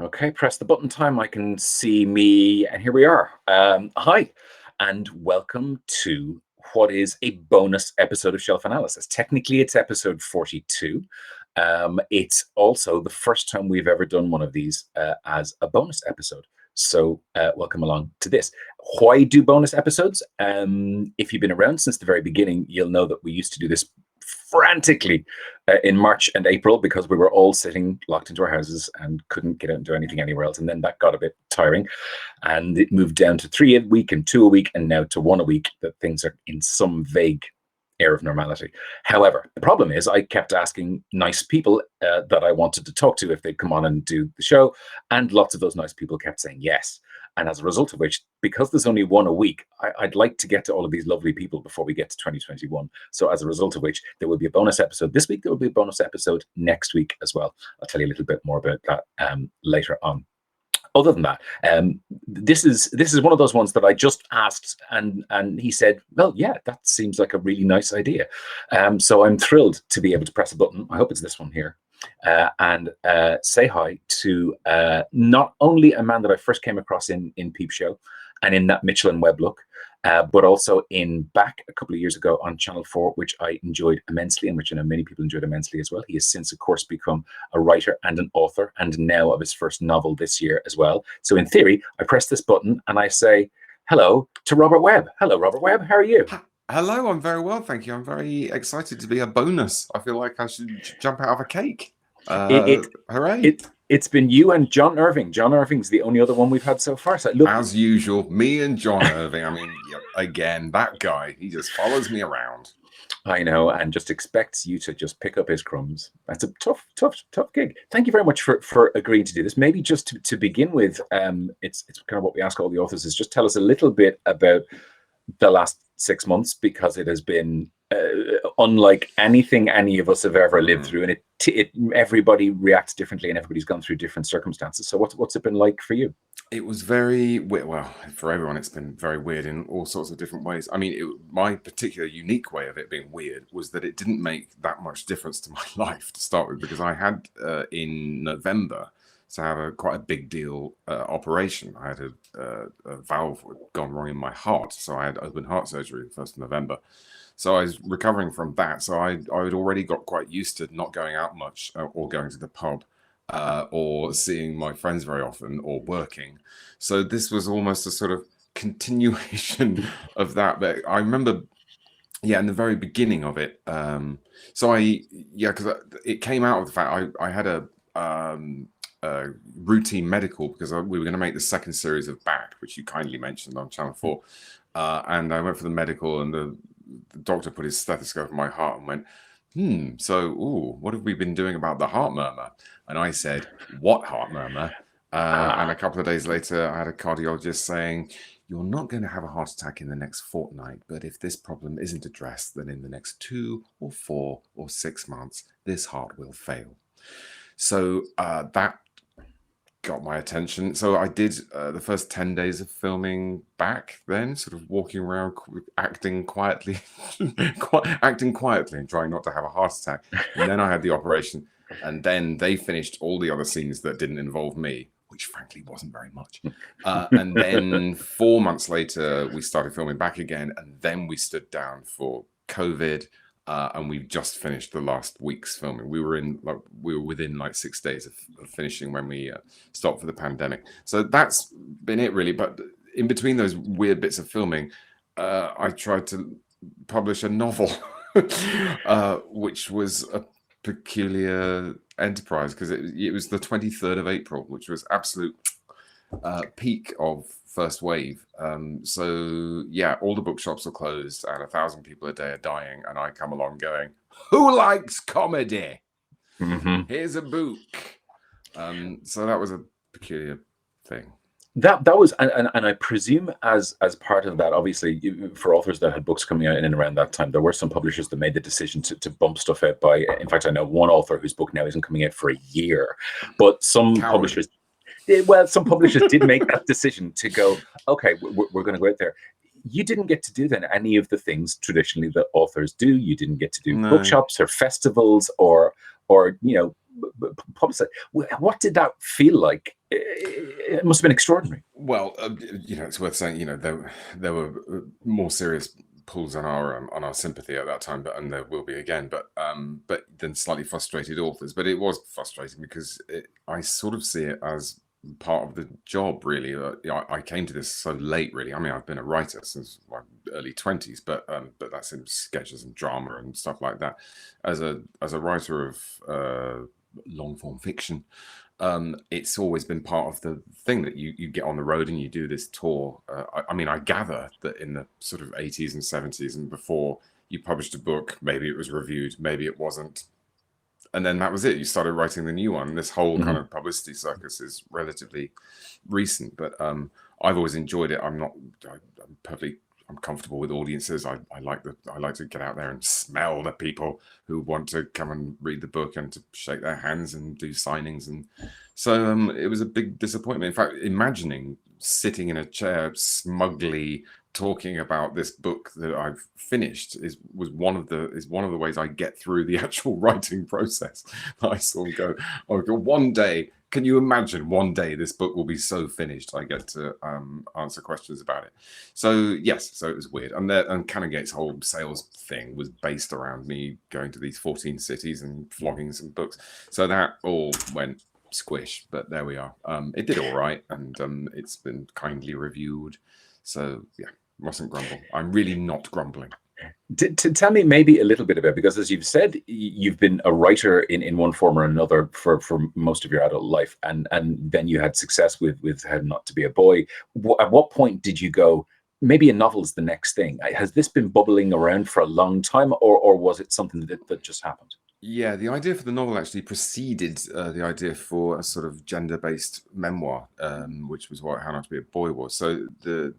Okay, press the button time. I can see me, and here we are. Hi, and welcome to what is a bonus episode of Shelf Analysis. Technically, it's episode 42. It's also the first time we've ever done one of these as a bonus episode. So, welcome along to this. Why do bonus episodes? If you've been around since the very beginning, you'll know that we used to do this frantically in March and April because we were all sitting locked into our houses and couldn't get out and do anything anywhere else. And then that got a bit tiring, and it moved down to 3 a week and 2 a week, and now to 1 a week. That things are in some vague air of normality. However, the problem is I kept asking nice people that I wanted to talk to if they'd come on and do the show, and lots of those nice people kept saying yes. And as a result of which, because there's only 1 a week, I'd like to get to all of these lovely people before we get to 2021. So as a result of which, there will be a bonus episode this week. There will be a bonus episode next week as well. I'll tell you a little bit more about that later on. Other than that, this is one of those ones that I just asked, and he said, well, yeah, that seems like a really nice idea. So I'm thrilled to be able to press a button. I hope it's this one here. And say hi to not only a man that I first came across in Peep Show and in that Mitchell and Webb look, but also in back a couple of years ago on Channel 4, which I enjoyed immensely, and which I know many people enjoyed immensely as well. He has since, of course, become a writer and an author, and now of his first novel this year as well. So in theory, I press this button and I say hello to Robert Webb. Hello, Robert Webb. How are you? Hello, I'm very well, thank you. I'm very excited to be a bonus. I feel like I should jump out of a cake. Hooray. It's been you and John Irving. John Irving's the only other one we've had so far. So look, as usual, me and John Irving. I mean, again, that guy, he just follows me around. I know, and just expects you to just pick up his crumbs. That's a tough gig. Thank you very much for agreeing to do this. Maybe just to begin with, it's kind of what we ask all the authors is just tell us a little bit about the last 6 months, because it has been unlike anything any of us have ever lived through, and everybody reacts differently, and everybody's gone through different circumstances. So what's it been like for you? It was very weird. Well, for everyone, it's been very weird in all sorts of different ways. I mean, my particular unique way of it being weird was that it didn't make that much difference to my life to start with, because I had in November to have quite a big deal operation. I had a valve gone wrong in my heart, so I had open heart surgery 1st of November. So I was recovering from that. So I had already got quite used to not going out much or going to the pub or seeing my friends very often or working. So this was almost a sort of continuation of that. But I remember, in the very beginning of it. Because it came out of the fact I had a routine medical, because we were going to make the second series of Back, which you kindly mentioned on Channel 4. And I went for the medical, and the doctor put his stethoscope in my heart and went, what have we been doing about the heart murmur? And I said, what heart murmur? And a couple of days later, I had a cardiologist saying, you're not going to have a heart attack in the next fortnight, but if this problem isn't addressed, then in the next 2 or 4 or 6 months, this heart will fail. So that got my attention. So I did the first 10 days of filming Back, then sort of walking around acting quietly and trying not to have a heart attack. And then I had the operation, and then they finished all the other scenes that didn't involve me, which frankly wasn't very much. And then 4 months later, we started filming Back again, and then we stood down for COVID. And we've just finished the last week's filming. We were within like 6 days of finishing when we stopped for the pandemic. So that's been it, really. But in between those weird bits of filming, I tried to publish a novel, which was a peculiar enterprise, because it was the 23rd of April, which was absolute peak of first wave. So all the bookshops are closed and 1,000 people a day are dying, and I come along going, who likes comedy? Here's a book. So that was a peculiar thing. That was, and I presume as part of that, obviously, for authors that had books coming out in and around that time, there were some publishers that made the decision to bump stuff out by. In fact, I know one author whose book now isn't coming out for a year, but some publishers. Well, some publishers did make that decision to go, okay, we're going to go out there. You didn't get to do then any of the things traditionally that authors do. You didn't get to do bookshops or festivals or publicize. What did that feel like It must have been extraordinary. Well, it's worth saying, there were more serious pulls on our sympathy at that time, and there will be again. But then slightly frustrated authors. But it was frustrating because I sort of see it as part of the job, really. I came to this so late, really. I mean, I've been a writer since my early 20s, but that's in sketches and drama and stuff like that. As a writer of long form fiction, it's always been part of the thing that you get on the road and you do this tour. I mean, I gather that in the sort of 80s and 70s and before, you published a book, maybe it was reviewed, maybe it wasn't. And then that was it. You started writing the new one. This whole kind of publicity circus is relatively recent, but I've always enjoyed it. I'm comfortable with audiences. I like to get out there and smell the people who want to come and read the book and to shake their hands and do signings. And so it was a big disappointment. In fact, imagining sitting in a chair smugly talking about this book that I've finished is one of the ways I get through the actual writing process. I sort of go, one day. Can you imagine one day this book will be so finished I get to answer questions about it? So yes, so it was weird. And Canongate's whole sales thing was based around me going to these 14 cities and flogging some books. So that all went squish, but there we are. It did all right, and it's been kindly reviewed. So yeah, mustn't grumble. I'm really not grumbling. To tell me maybe a little bit about, because as you've said, you've been a writer in one form or another for most of your adult life, and then you had success with How Not to Be a Boy. At what point did you go, maybe a novel's the next thing? Has this been bubbling around for a long time, or was it something that just happened? Yeah, the idea for the novel actually preceded the idea for a sort of gender-based memoir, which was what How Not to Be a Boy was. So the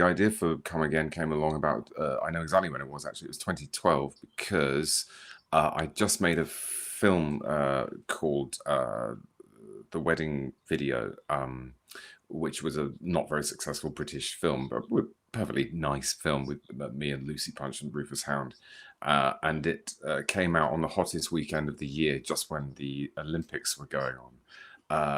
idea for Come Again came along about, I know exactly when it was actually, it was 2012, because I just made a film called The Wedding Video, which was a not very successful British film, but a perfectly nice film with me and Lucy Punch and Rufus Hound. And it came out on the hottest weekend of the year, just when the Olympics were going on.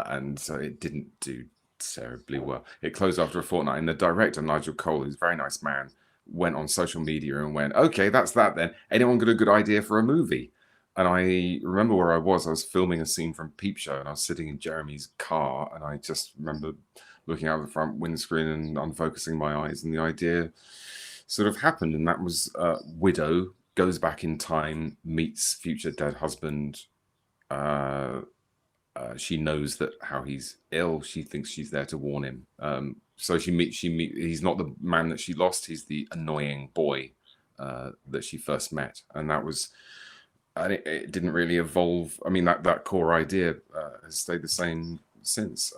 And so it didn't do terribly well. It closed after a fortnight. And the director, Nigel Cole, who's a very nice man, went on social media and went, okay, that's that then. Anyone got a good idea for a movie? And I remember where I was filming a scene from Peep Show, and I was sitting in Jeremy's car, and I just remember looking out the front windscreen and unfocusing my eyes, and the idea sort of happened. And that was widow, goes back in time, meets future dead husband. She knows that how he's ill. She thinks she's there to warn him. So she meets. He's not the man that she lost. He's the annoying boy that she first met, and that was. And it didn't really evolve. I mean, that core idea has stayed the same since.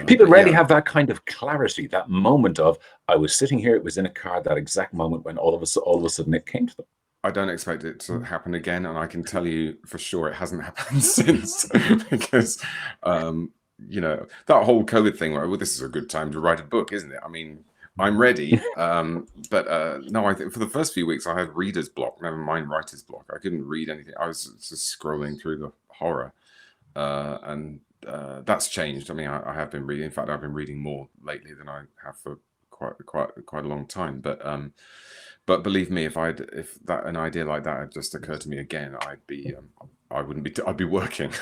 People rarely have that kind of clarity, that moment of, I was sitting here, it was in a car, that exact moment when all of a sudden it came to them. I don't expect it to happen again, and I can tell you for sure it hasn't happened since, because that whole COVID thing, well, this is a good time to write a book, isn't it? I mean, I'm ready, but no, I think for the first few weeks I had reader's block, never mind writer's block. I couldn't read anything. I was just scrolling through the horror, and that's changed. I mean, I have been reading. In fact, I've been reading more lately than I have for quite a long time. But believe me, if an idea like that had just occurred to me again, I'd be working.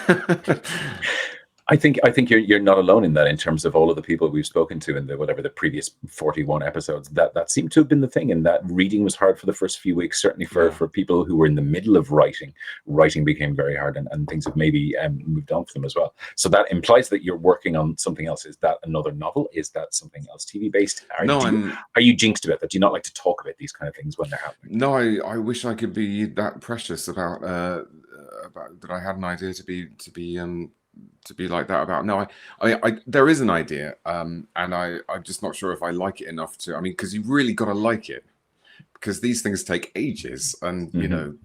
I think you're not alone in that, in terms of all of the people we've spoken to in the previous 41 episodes, that seemed to have been the thing, and that reading was hard for the first few weeks, certainly for people who were in the middle of writing became very hard, and things have maybe moved on for them as well. So that implies that you're working on something else. Is that another novel? Is that something else TV based? Are you jinxed about that? Do you not like to talk about these kind of things when they're happening? No, I wish I could be that precious about that I had an idea to be like that about. No, I there is an idea, and I'm just not sure if I like it enough to. I mean, because you've really got to like it, because these things take ages, and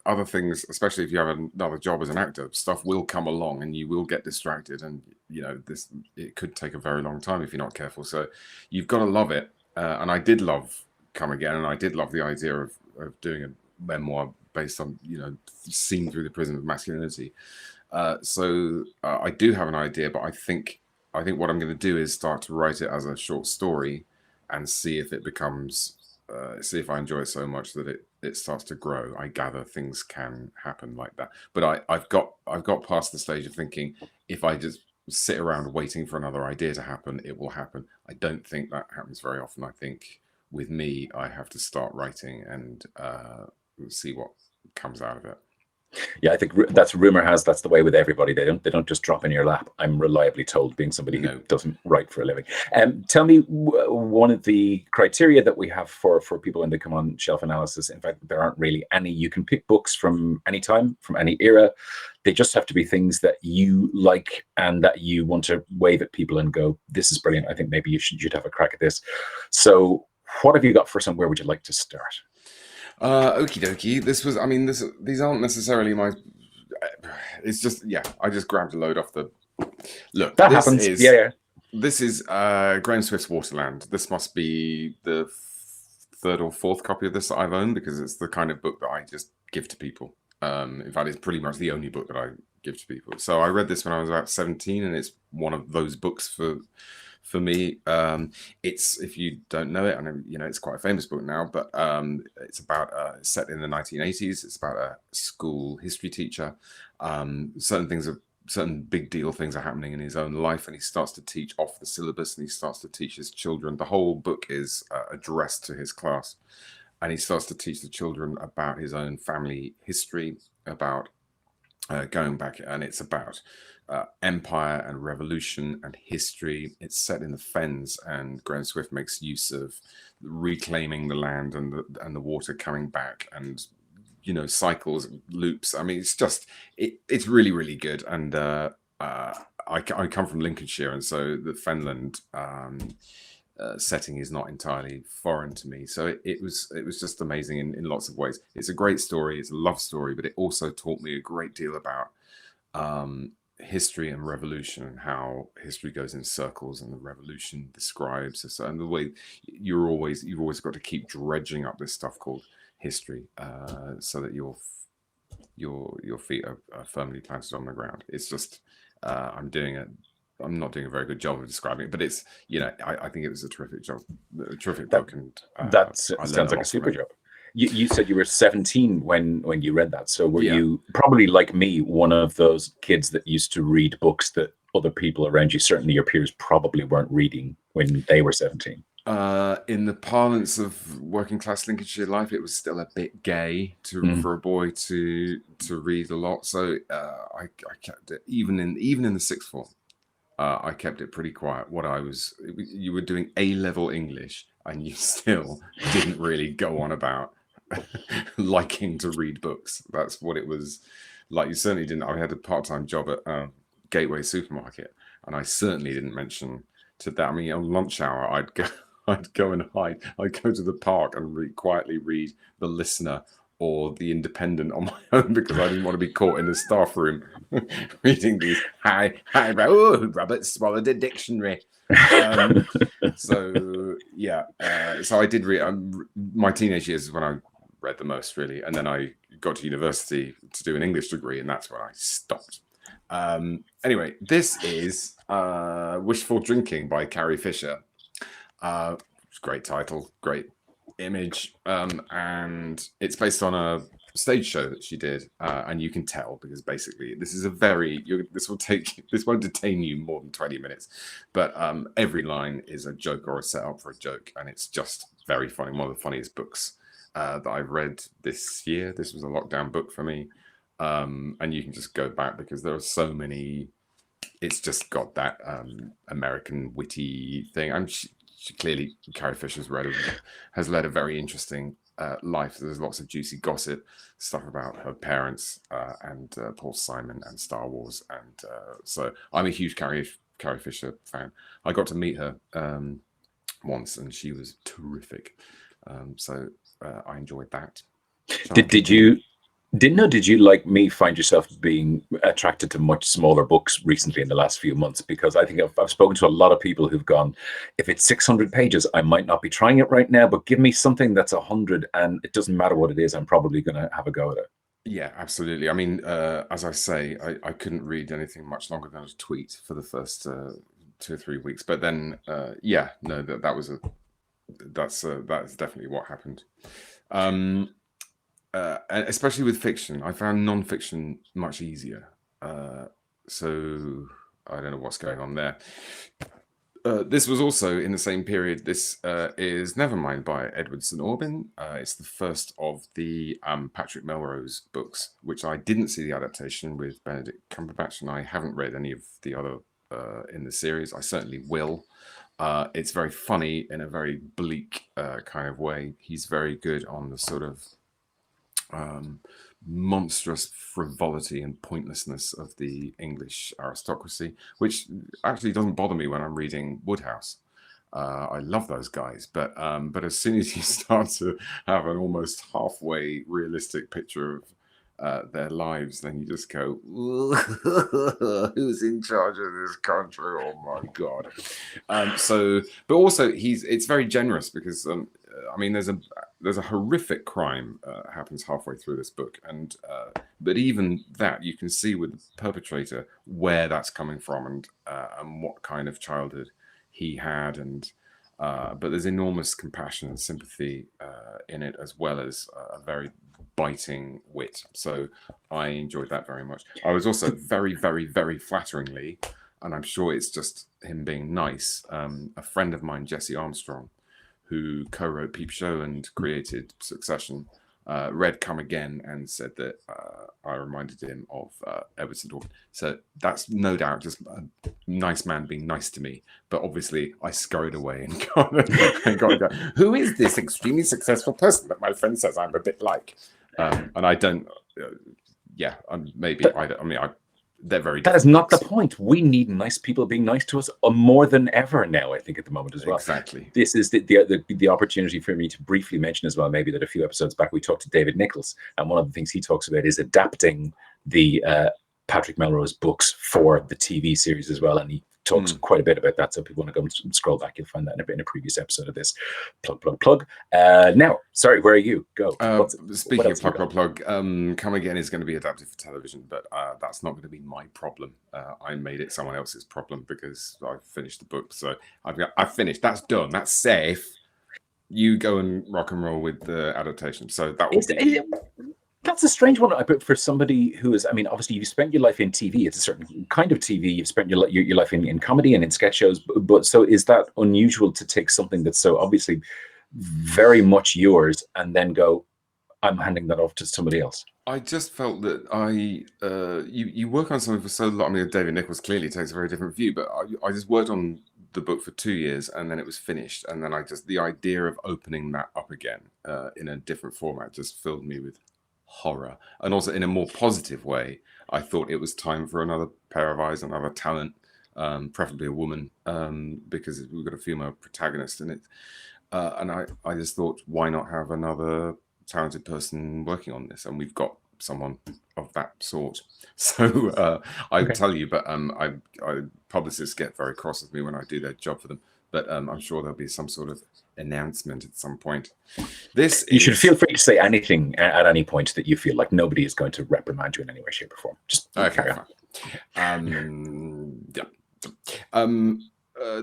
other things, especially if you have another job as an actor, stuff will come along and you will get distracted, and it could take a very long time if you're not careful. So you've got to love it, and I did love Come Again, and I did love the idea of doing a memoir based on seen through the prism of masculinity. I do have an idea, but I think what I'm going to do is start to write it as a short story, and see if it becomes, see if I enjoy it so much that it starts to grow. I gather things can happen like that, but I've got past the stage of thinking, if I just sit around waiting for another idea to happen, it will happen. I don't think that happens very often. I think with me, I have to start writing and see what comes out of it. Yeah, I think that's rumor has that's the way with everybody. They don't just drop in your lap. I'm reliably told, being somebody who No. doesn't write for a living. Tell me one of the criteria that we have for people when they come on Shelf Analysis. In fact, there aren't really any. You can pick books from any time, from any era. They just have to be things that you like and that you want to wave at people and go, "This is brilliant. I think maybe you'd have a crack at this." So, what have you got for us, and where would you like to start? Okie dokie. These aren't necessarily my. It's just, yeah. I just grabbed a load off the. Look, That happens. Yeah. This is Graham Swift's Waterland. This must be the third or fourth copy of this that I've owned, because it's the kind of book that I just give to people. In fact, it's pretty much the only book that I give to people. So I read this when I was about 17, and it's one of those books for me. It's, if you don't know it, I know it's quite a famous book now, but it's about set in the 1980s. It's about a school history teacher. Certain big deal things are happening in his own life, and he starts to teach off the syllabus, and he starts to teach his children. The whole book is addressed to his class, and he starts to teach the children about his own family history, about going back, and it's about empire and revolution and history. It's set in the Fens, and Graham Swift makes use of reclaiming the land and the water coming back, and cycles, loops. I mean, it's really, really good. And I come from Lincolnshire, and so the Fenland setting is not entirely foreign to me. So it was just amazing in lots of ways. It's a great story. It's a love story, but it also taught me a great deal about history and revolution, and how history goes in circles, and the revolution describes us, and the way you've always got to keep dredging up this stuff called history, so that your feet are firmly planted on the ground. It's just I'm not doing a very good job of describing it, but it's I think it was a terrific book, and that sounds like a super job. You said you were 17 when you read that. So were you probably, like me, one of those kids that used to read books that other people around you, certainly your peers, probably weren't reading when they were 17? In the parlance of working class Lincolnshire life, it was still a bit gay for a boy to read a lot. So I kept it even in the sixth form. I kept it pretty quiet. You were doing A-level English, and you still didn't really go on about liking to read books. That's what it was like. You certainly didn't. I had a part-time job at Gateway Supermarket, and I certainly didn't mention to that. I mean, on lunch hour, I'd go and hide. I'd go to the park and quietly read The Listener or The Independent on my own, because I didn't want to be caught in the staff room reading these. Robert swallowed a dictionary. So I did read. My teenage years is when I read the most, really, and then I got to university to do an English degree, and that's when I stopped. Anyway, this is Wishful Drinking by Carrie Fisher. Great title, great image, and it's based on a stage show that she did, and you can tell, because basically this won't detain you more than 20 minutes, but every line is a joke or a setup for a joke, and it's just very funny. One of the funniest books that I've read this year. This was a lockdown book for me, and you can just go back, because there are so many. It's just got that American witty thing. Clearly, Carrie Fisher has led a very interesting life. There's lots of juicy gossip stuff about her parents and Paul Simon and Star Wars, and so I'm a huge Carrie Fisher fan. I got to meet her once, and she was terrific. So I enjoyed that. Did you, like me, find yourself being attracted to much smaller books recently in the last few months? Because I think I've spoken to a lot of people who've gone, if it's 600 pages, I might not be trying it right now, but give me something that's 100, and it doesn't matter what it is, I'm probably going to have a go at it. Yeah, absolutely. I mean, as I say, I couldn't read anything much longer than a tweet for the first 2 or 3 weeks. But then, yeah, no, that's definitely what happened. Um, and especially with fiction, I found non-fiction much easier. So I don't know what's going on there. This was also in the same period. This is Nevermind by Edward St. Aubyn. It's the first of the Patrick Melrose books, which I didn't see the adaptation with Benedict Cumberbatch, and I haven't read any of the other in the series. I certainly will. It's very funny in a very bleak kind of way. He's very good on the sort of monstrous frivolity and pointlessness of the English aristocracy, which actually doesn't bother me when I'm reading Woodhouse. I love those guys, but as soon as you start to have an almost halfway realistic picture of their lives, then you just go, "Who's in charge of this country? Oh my god!" But also it's very generous because I mean, there's a horrific crime happens halfway through this book, and but even that you can see with the perpetrator where that's coming from and what kind of childhood he had, and but there's enormous compassion and sympathy in it, as well as a very biting wit. So I enjoyed that very much. I was also very, very, very flatteringly, and I'm sure it's just him being nice, a friend of mine, Jesse Armstrong, who co-wrote Peep Show and created Succession, read Come Again and said that I reminded him of Edward St. Aubyn. So that's no doubt just a nice man being nice to me. But obviously, I scurried away and got to go, who is this extremely successful person that my friend says I'm a bit like? And I don't, yeah, maybe, I mean, they're very That is different not the books. point. We need nice people being nice to us more than ever now, I think, at the moment as well. Exactly. This is the opportunity for me to briefly mention as well, maybe that a few episodes back we talked to David Nichols, and one of the things he talks about is adapting the Patrick Melrose books for the TV series as well, and he talks quite a bit about that. So if people want to go and scroll back, you'll find that in a previous episode of this. Plug. Now, sorry, where are you? Go. Speaking of plug, Come Again is going to be adapted for television, but that's not going to be my problem. I made it someone else's problem because I finished the book. So I've finished. That's done. That's safe. You go and rock and roll with the adaptation. So that will be... That's a strange one. But for somebody who is, I mean, obviously you've spent your life in TV. It's a certain kind of TV. You've spent your life in comedy and in sketch shows. But so is that unusual to take something that's so obviously very much yours and then go, I'm handing that off to somebody else? I just felt that you work on something for so long. I mean, David Nichols clearly takes a very different view, but I just worked on the book for 2 years and then it was finished. And then the idea of opening that up again in a different format just filled me with horror. And also in a more positive way, I thought it was time for another pair of eyes, another talent, preferably a woman, because we've got a female protagonist in it. And I just thought, why not have another talented person working on this? And we've got someone of that sort. So I would tell you, but publicists get very cross with me when I do their job for them. But I'm sure there'll be some sort of announcement at some point. You should feel free to say anything at any point that you feel like nobody is going to reprimand you in any way, shape, or form. Just carry on.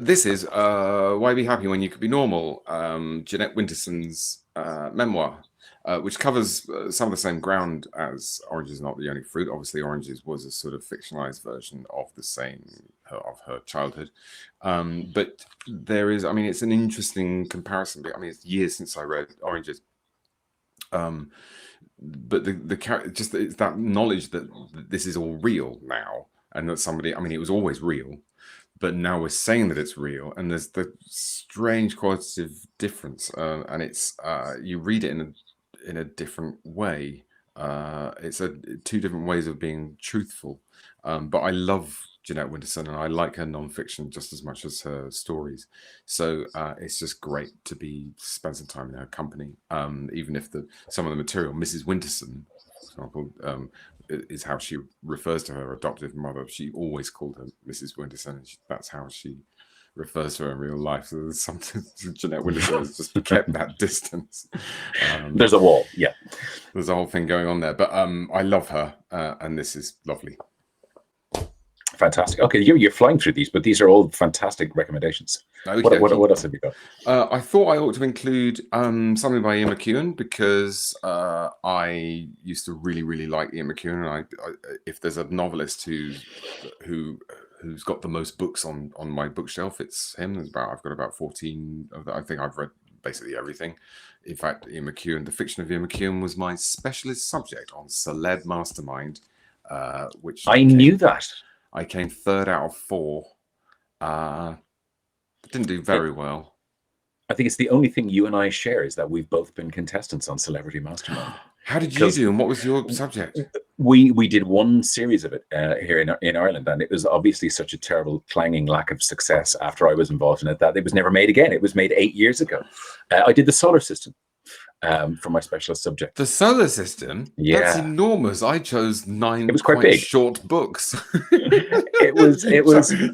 This is Why Be Happy When You Could Be Normal, Jeanette Winterson's memoir, which covers some of the same ground as Orange is Not the Only Fruit. Obviously, Oranges was a sort of fictionalized version of the same of her childhood. But there is, I mean, it's an interesting comparison. I mean, it's years since I read Oranges. But it's that knowledge that this is all real now, and that somebody, I mean, it was always real, but now we're saying that it's real, and there's the strange qualitative difference, and it's you read it in a different way. It's two different ways of being truthful, but I love Jeanette Winterson and I like her nonfiction just as much as her stories. So it's just great to spend some time in her company, even if some of the material, Mrs. Winterson, for example, is how she refers to her adoptive mother. She always called her Mrs. Winterson, and that's how she refers to her in real life. So there's something Jeanette Willis has just kept that distance. There's a wall, yeah. There's a whole thing going on there, but I love her, and this is lovely. Fantastic. Okay, you're flying through these, but these are all fantastic recommendations. Okay, what else have you got? I thought I ought to include something by Ian McEwan, because I used to really like Ian McEwan. And if there's a novelist who's got the most books on my bookshelf, it's him. I've got about 14 of that. I think I've read basically everything. In fact, Ian McEwan, the fiction of Ian McEwan, was my specialist subject on Celeb Mastermind, which I knew that. I came 3rd out of 4. Didn't do very well. I think it's the only thing you and I share is that we've both been contestants on Celebrity Mastermind. How did you do, and what was your subject? We did one series of it here in Ireland, and it was obviously such a terrible, clanging lack of success after I was involved in it that it was never made again. It was made 8 years ago. I did the solar system for my specialist subject. The solar system? Yeah. That's enormous. I chose 9 It was quite big. short books. It was.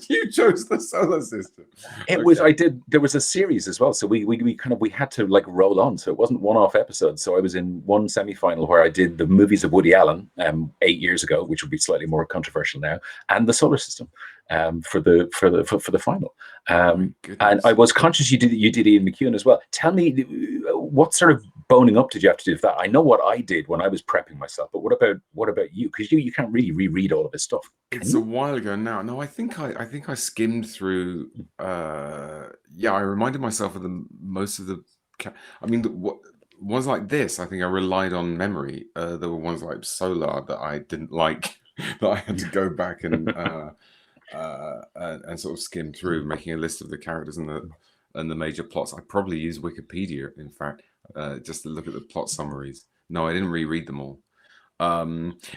You chose the solar system. It was. There was a series as well, so we had to like roll on. So it wasn't one-off episodes. So I was in one semi-final where I did the movies of Woody Allen 8 years ago, which would be slightly more controversial now, and the solar system for the final. And I was conscious you did Ian McEwan as well. Tell me, what sort of boning up did you have to do with that? I know what I did when I was prepping myself, but what about you? Because you can't really reread all of his stuff. It's a while ago now. No, I think I skimmed through. I reminded myself of most of the. I mean, ones like this, I think I relied on memory. There were ones like Solar that I didn't like, that I had to go back and sort of skim through, making a list of the characters and the major plots. I probably used Wikipedia, in fact, just to look at the plot summaries. No, I didn't reread them all.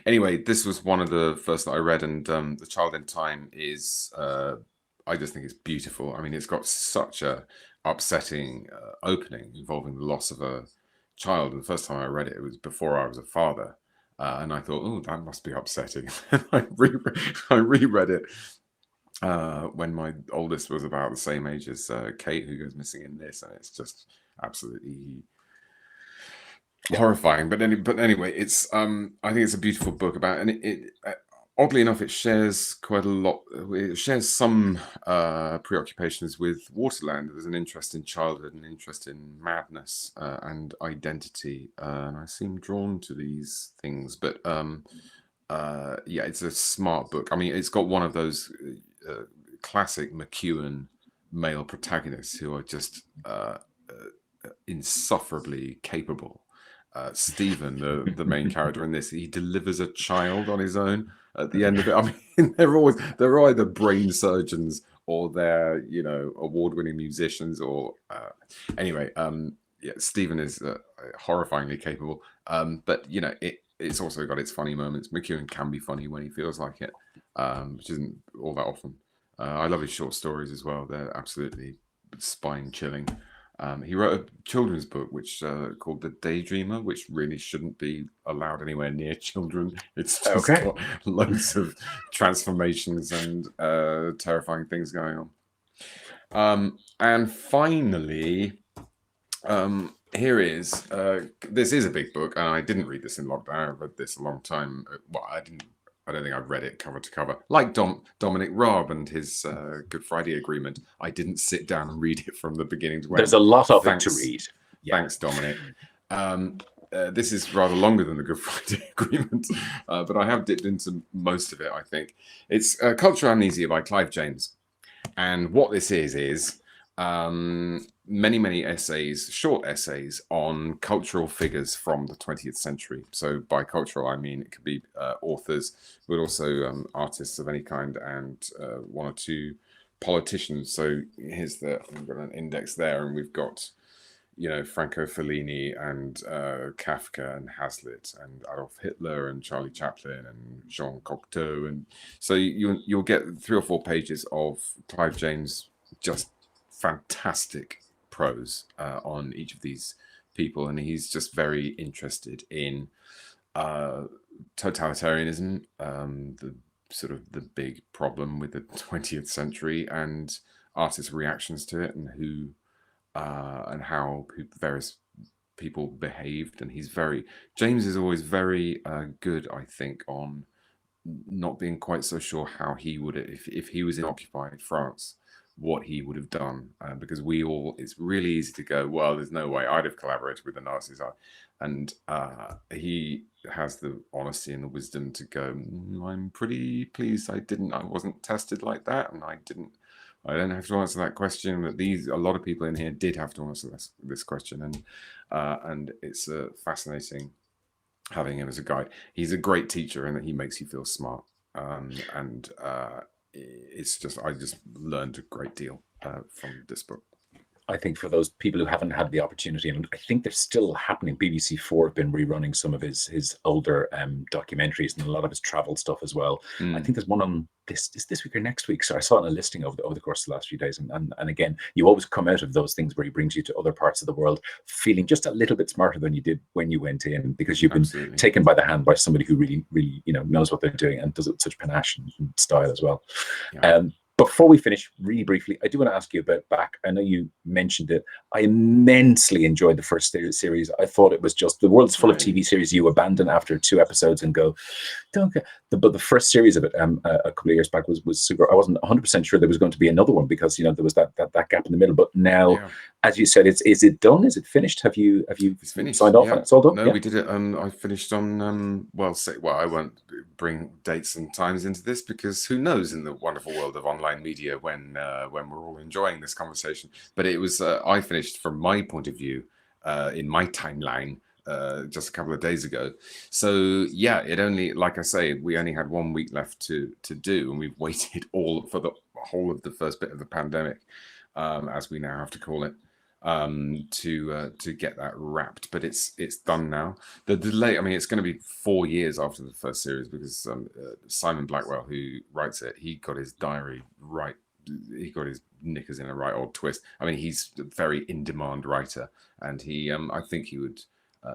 Anyway, this was one of the first that I read, and The Child in Time is, I just think it's beautiful. I mean, it's got such a upsetting opening involving the loss of a child. And the first time I read it, it was before I was a father, and I thought, oh, that must be upsetting. I reread it when my oldest was about the same age as Kate, who goes missing in this, and it's just absolutely horrifying. But anyway, it's I think it's a beautiful book about, and it oddly enough, it shares quite a lot. It shares some preoccupations with Waterland. There's an interest in childhood, an interest in madness and identity, and I seem drawn to these things. But it's a smart book. I mean, it's got one of those classic McEwan male protagonists who are just insufferably capable. Stephen, the main character in this, he delivers a child on his own at the end of it. I mean, they're either brain surgeons or they're award-winning musicians or anyway. Stephen is horrifyingly capable. But it's also got its funny moments. McEwan can be funny when he feels like it, which isn't all that often. I love his short stories as well. They're absolutely spine-chilling. He wrote a children's book which called The Daydreamer, which really shouldn't be allowed anywhere near children. It's just got loads of transformations and terrifying things going on. And finally, here is this is a big book, and I didn't read this in lockdown. I read this a long time. Well, I don't think I've read it cover to cover. Like Dominic Raab and his Good Friday Agreement, I didn't sit down and read it from the beginning to end. There's a lot of it to read. Yeah. Thanks, Dominic. This is rather longer than the Good Friday Agreement, but I have dipped into most of it, I think. It's Cultural Amnesia by Clive James. And what this is many essays, short essays on cultural figures from the 20th century. So by cultural, I mean it could be authors, but also artists of any kind, and one or two politicians. So I've got an index there, and we've got Franco Fellini and Kafka and Hazlitt and Adolf Hitler and Charlie Chaplin and Jean Cocteau, and so you'll get 3 or 4 pages of Clive James just fantastic prose on each of these people, and he's just very interested in totalitarianism, the sort of the big problem with the 20th century, and artists' reactions to it and who and how various people behaved. And James is always very good, I think, on not being quite so sure how he would, if he was in occupied France, what he would have done, because it's really easy to go, well, there's no way I'd have collaborated with the Nazis, and he has the honesty and the wisdom to go, I'm pretty pleased I wasn't tested like that, and I don't have to answer that question. But a lot of people in here did have to answer this question, and it's fascinating having him as a guide. He's a great teacher, and he makes you feel smart. I just learned a great deal from this book. I think for those people who haven't had the opportunity, and I think they're still happening, BBC4 have been rerunning some of his older documentaries and a lot of his travel stuff as well. I think there's one on this week or next week. So I saw it in a listing over the course of the last few days. And again, you always come out of those things where he brings you to other parts of the world feeling just a little bit smarter than you did when you went in, because you've been taken by the hand by somebody who really, really, knows what they're doing and does it with such panache and style as well. Yeah. Before we finish, really briefly, I do want to ask you about Back. I know you mentioned it. I immensely enjoyed the first series. I thought it was just the world's full of TV series you abandon after 2 episodes and go, don't get. But the first series of it a couple of years back was super. I wasn't 100% sure there was going to be another one because there was that gap in the middle. But now, as you said, is it done? Is it finished? Have you signed off? And it's all done. No, we did it. I finished on I won't bring dates and times into this because who knows in the wonderful world of online media when we're all enjoying this conversation. But it was I finished from my point of view in my timeline just a couple of days ago. So yeah, it only, like I say, we only had 1 week left to do, and we've waited all for the whole of the first bit of the pandemic, as we now have to call it, to get that wrapped. But it's done now. The delay, I mean, it's going to be 4 years after the first series because Simon Blackwell, who writes it, he got his diary right. He got his knickers in a right old twist. I mean, he's a very in-demand writer, and he, I think he would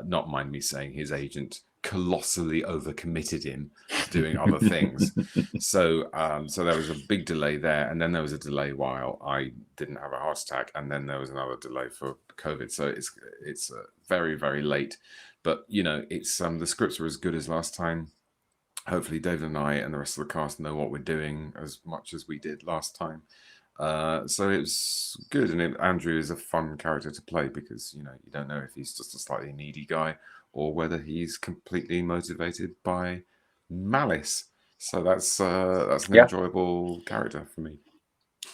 not mind me saying, his agent colossally overcommitted him to doing other things. So there was a big delay there, and then there was a delay while I didn't have a heart attack, and then there was another delay for COVID. So it's very, very late, but it's the scripts were as good as last time. Hopefully David and I and the rest of the cast know what we're doing as much as we did last time. So it's good, and Andrew is a fun character to play because you don't know if he's just a slightly needy guy or whether he's completely motivated by malice. So that's an enjoyable character for me.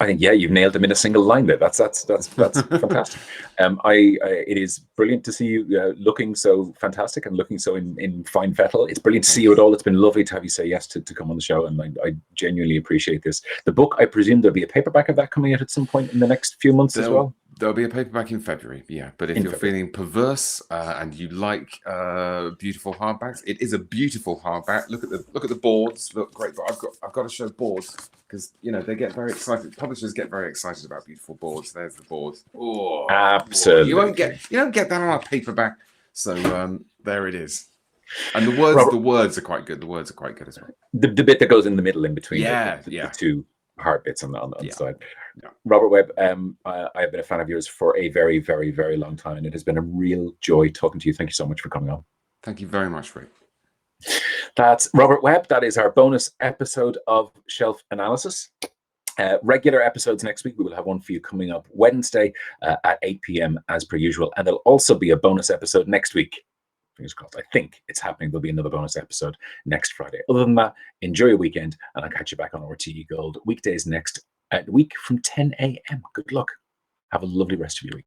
I think you've nailed him in a single line there. That's fantastic. It is brilliant to see you looking so fantastic and looking so in fine fettle. It's brilliant to see you at all. It's been lovely to have you say yes to come on the show, and I genuinely appreciate this. The book, I presume there'll be a paperback of that coming out at some point in the next few months as well. There'll be a paperback in February, yeah. But if you're feeling perverse and you like beautiful hardbacks, it is a beautiful hardback. Look at the boards. Look great, but I've got to show boards because they get very excited. Publishers get very excited about beautiful boards. There's the boards. Oh, absolutely. You don't get that on a paperback. So there it is. And the words are quite good. The words are quite good as well. The bit that goes in the middle in between the two hard bits on the side. Yeah. Robert Webb, I have been a fan of yours for a very, very, very long time, and it has been a real joy talking to you. Thank you so much for coming on. Thank you very much, Rick. That's Robert Webb. That is our bonus episode of Shelf Analysis. Regular episodes next week. We will have one for you coming up Wednesday at 8 p.m. as per usual, and there'll also be a bonus episode next week. Fingers crossed. I think it's happening. There'll be another bonus episode next Friday. Other than that, enjoy your weekend, and I'll catch you back on RTE Gold weekdays next week from 10 a.m. Good luck. Have a lovely rest of your week.